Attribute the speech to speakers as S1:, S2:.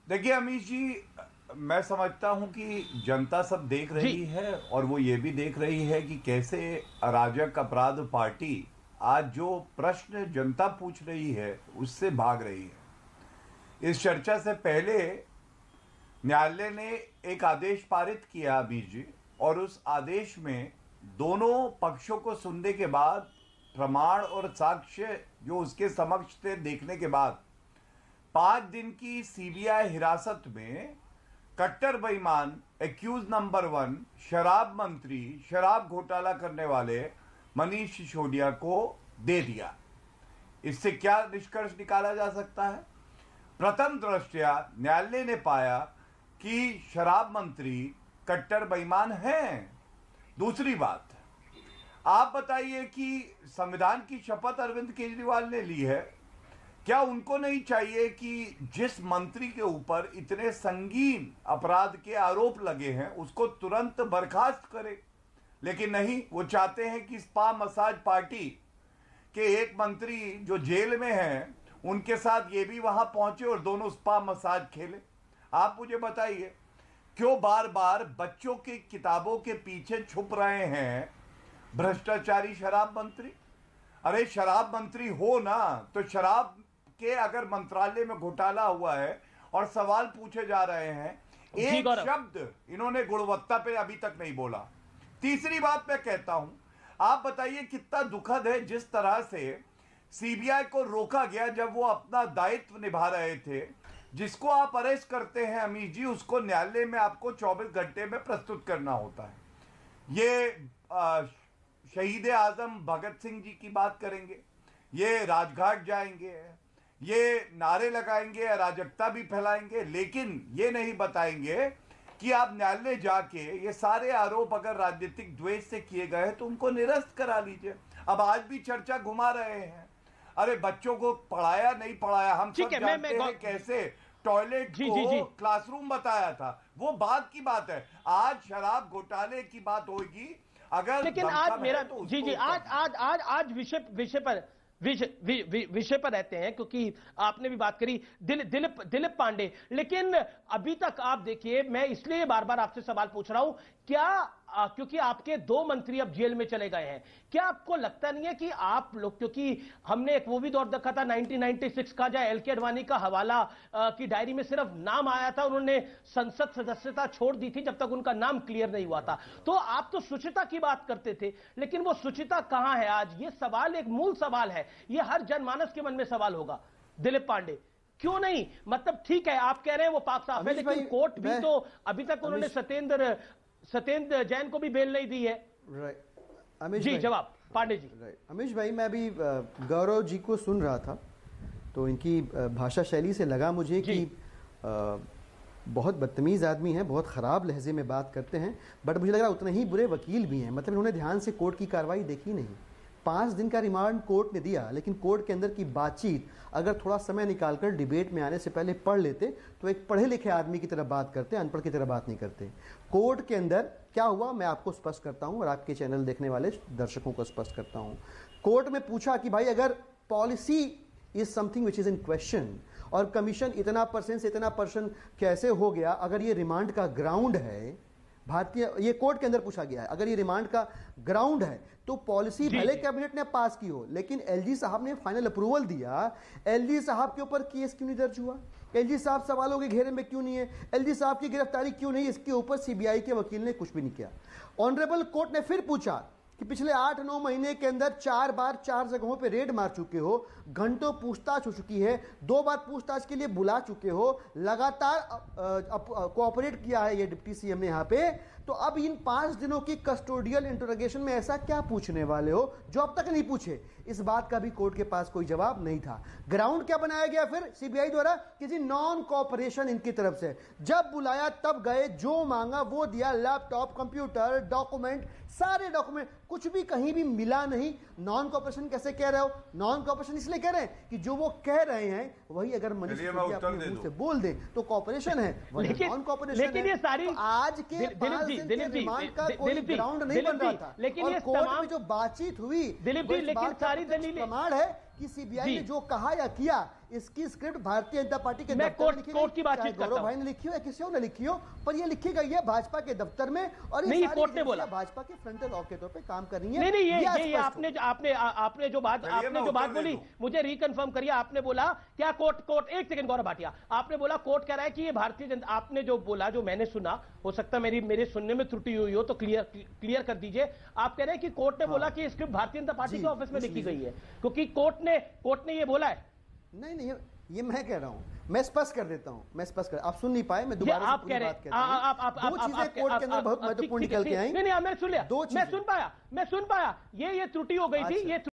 S1: देखिए अमीश जी, मैं समझता हूं कि जनता सब देख रही है और वो ये भी देख रही है कि कैसे अराजक अपराध पार्टी आज जो प्रश्न जनता पूछ रही है उससे भाग रही है। इस चर्चा से पहले न्यायालय ने एक आदेश पारित किया अमीश जी, और उस आदेश में दोनों पक्षों को सुनने के बाद, प्रमाण और साक्ष्य जो उसके समक्ष थे देखने के बाद, 5 दिन की सीबीआई हिरासत में कट्टर बेईमान एक्यूज नंबर 1 शराब मंत्री, शराब घोटाला करने वाले मनीष सिसोदिया को दे दिया। इससे क्या निष्कर्ष निकाला जा सकता है? प्रथम दृष्टया न्यायालय ने पाया कि शराब मंत्री कट्टर बेईमान हैं। दूसरी बात, आप बताइए कि संविधान की शपथ अरविंद केजरीवाल ने ली है, क्या उनको नहीं चाहिए कि जिस मंत्री के ऊपर इतने संगीन अपराध के आरोप लगे हैं उसको तुरंत बर्खास्त करे? लेकिन नहीं, वो चाहते हैं कि स्पा मसाज पार्टी के एक मंत्री जो जेल में हैं उनके साथ ये भी वहां पहुंचे और दोनों स्पा मसाज खेले। आप मुझे बताइए, क्यों बार बार बच्चों की किताबों के पीछे छुप रहे हैं भ्रष्टाचारी शराब मंत्री? अरे शराब मंत्री हो ना, तो शराब के अगर मंत्रालय में घोटाला हुआ है और सवाल पूछे जा रहे हैं, एक शब्द इन्होंने गुणवत्ता पे अभी तक नहीं बोला। तीसरी बात मैं कहता हूं, आप बताइए कितना दुखद है जिस तरह से सीबीआई को रोका गया जब वो अपना दायित्व निभा रहे थे। जिसको आप अरेस्ट करते हैं अमीश जी, उसको न्यायालय में आपको 24 घंटे में प्रस्तुत करना होता है। ये शहीद आजम भगत सिंह जी की बात करेंगे, ये राजघाट जाएंगे, ये नारे लगाएंगे, अराजकता भी फैलाएंगे, लेकिन ये नहीं बताएंगे कि आप न्यायालय जाके ये सारे आरोप अगर राजनीतिक द्वेष से किए गए तो उनको निरस्त करा लीजिए। अब आज भी चर्चा घुमा रहे हैं, अरे बच्चों को पढ़ाया नहीं पढ़ाया, हम सब जानते हैं कैसे टॉयलेट को क्लासरूम बताया था, वो बात की बात है। आज शराब घोटाले की बात होगी अगर,
S2: लेकिन आज मेरा तो आज विषय पर रहते हैं, क्योंकि आपने भी बात करी दिलीप पांडे। लेकिन अभी तक आप देखिए, मैं इसलिए बार बार आपसे सवाल पूछ रहा हूं, क्या क्योंकि आपके 2 मंत्री अब जेल में चले गए हैं, क्या आपको लगता नहीं है कि आप लोग, क्योंकि हमने एक वो भी दौर देखा था 1996 का, जहां एल के अडवाणी का हवाला की डायरी में सिर्फ नाम आया था, उन्होंने संसद सदस्यता छोड़ दी थी जब तक उनका नाम क्लियर नहीं हुआ था। तो आप तो शुचिता की बात करते थे, लेकिन वो शुचिता कहां है आज? ये सवाल एक मूल सवाल है, ये हर जनमानस के मन में सवाल होगा। दिलीप पांडे क्यों नहीं? मतलब ठीक है, आप कह रहे हैं वो पाक साफ है, लेकिन कोर्ट भी तो अभी तक उन्होंने सत्येंद्र जैन को भी बेल नहीं दी है।
S3: अमीश
S2: जी, जवाब पांडे जी।
S3: अमीश भाई, मैं अभी गौरव जी को सुन रहा था, तो इनकी भाषा शैली से लगा मुझे कि बहुत बदतमीज आदमी हैं, बहुत ख़राब लहजे में बात करते हैं, बट मुझे लग रहा उतने ही बुरे वकील भी हैं। मतलब इन्होंने ध्यान से कोर्ट की कार्रवाई देखी नहीं। 5 दिन का रिमांड कोर्ट ने दिया, लेकिन कोर्ट के अंदर की बातचीत अगर थोड़ा समय निकालकर डिबेट में आने से पहले पढ़ लेते तो एक पढ़े लिखे आदमी की तरह बात करते, अनपढ़ की तरह बात नहीं करते। कोर्ट के अंदर क्या हुआ मैं आपको स्पष्ट करता हूं और आपके चैनल देखने वाले दर्शकों को स्पष्ट करता हूं। कोर्ट में पूछा कि भाई अगर policy is something which is in question और कमीशन इतना % से इतना % कैसे हो गया, अगर ये रिमांड का ग्राउंड है, भारतीय ये कोर्ट के अंदर पूछा गया है, अगर ये रिमांड का ग्राउंड है तो पॉलिसी भले कैबिनेट ने पास की हो, लेकिन एलजी साहब ने फाइनल अप्रूवल दिया, एलजी साहब के ऊपर केस क्यों नहीं दर्ज हुआ? एलजी साहब सवालों के घेरे में क्यों नहीं है? एलजी साहब की गिरफ्तारी क्यों नहीं? इसके ऊपर सीबीआई के वकील ने कुछ भी नहीं किया। ऑनरेबल कोर्ट ने फिर पूछा कि पिछले 8-9 महीने के अंदर 4 बार 4 जगहों पे रेड मार चुके हो, घंटों पूछताछ हो चुकी है, 2 बार पूछताछ के लिए बुला चुके हो, लगातार कोऑपरेट किया है ये डिप्टी सीएम ने यहाँ पे, तो अब इन 5 दिनों की कस्टोडियल इंटरोगेशन में ऐसा क्या पूछने वाले हो जो अब तक नहीं पूछे? इस बात का भी कोर्ट के पास कोई जवाब नहीं था। ग्राउंड क्या बनाया गया फिर सीबीआई द्वारा? किसी नॉन कोऑपरेशन इनकी तरफ से, जब बुलाया तब गए, जो मांगा वो दिया, लैपटॉप, कंप्यूटर, डॉक्यूमेंट, सारे डॉक्यूमेंट, कुछ भी कहीं भी मिला नहीं। नॉन कोऑपरेशन कैसे कह रहे हो? नॉन कोऑपरेशन इसलिए कह रहे हैं कि जो वो कह रहे हैं वही अगर मनीष सिसोदिया अपने मुंह से बोल दे तो कोऑपरेशन है, नॉन कोऑपरेशन है।
S2: लेकिन ये सारी
S3: आज के रिमांड का कोई ग्राउंड नहीं बन रहा था,
S2: लेकिन ये
S3: कोर्ट में जो बातचीत हुई
S2: दिलीप जी, लेकिन सारी दलीलें
S3: प्रमाण है कि सीबीआई ने जो कहा या किया इसकी स्क्रिप्ट भारतीय जनता पार्टी के
S2: मैं
S3: दफ्तर में लिखी
S2: कोर्ट की बातचीत
S3: चाहे
S2: करता
S3: गौरव
S2: हूं।
S3: भाई ने लिखी हो या किसी और ने लिखी हो, पर ये लिखी गई है भाजपा के दफ्तर में, और ये
S2: नहीं,
S3: सारी
S2: कोर्ट ने बोला।
S3: एजेंसियां भाजपा के फ्रंटल लॉ के तौर पे काम कर रही है।
S2: नहीं, ये
S3: स्पष्ट हो।
S2: आपने जो बात
S1: चलिए, मैं उत्तर दे
S2: बोली,
S1: दूं।
S2: मुझे रिकन्फर्म करिए। आपने बोला क्या कोर्ट एक सेकंड गौरव भाटिया, आपने बोला कोर्ट कह रहा है कि ये भारतीय जनता, आपने जो बोला, जो मैंने सुना, हो सकता है मेरे सुनने में त्रुटि हुई हो तो क्लियर कर दीजिए। आप कह रहे हैं कि कोर्ट ने बोला कि स्क्रिप्ट भारतीय जनता पार्टी
S3: जी,
S2: के ऑफिस में लिखी
S3: जी।
S2: गई है, क्योंकि कोर्ट ने ये बोला है।
S3: नहीं, ये मैं कह रहा हूं, मैं स्पष्ट कर देता हूं, आप सुन नहीं पाए, मैं
S2: ये
S3: दोबारा से
S2: आप
S3: पूरी
S2: कह रहे
S3: बात कहता हूं। दो चीजें कोर्ट के अंदर बहुत महत्वपूर्ण निकल के आई।
S2: नहीं, मैंने सुन लिया,
S3: दो
S2: मैं सुन पाया, ये त्रुटि हो गई थी,
S3: अच्छा।
S2: ये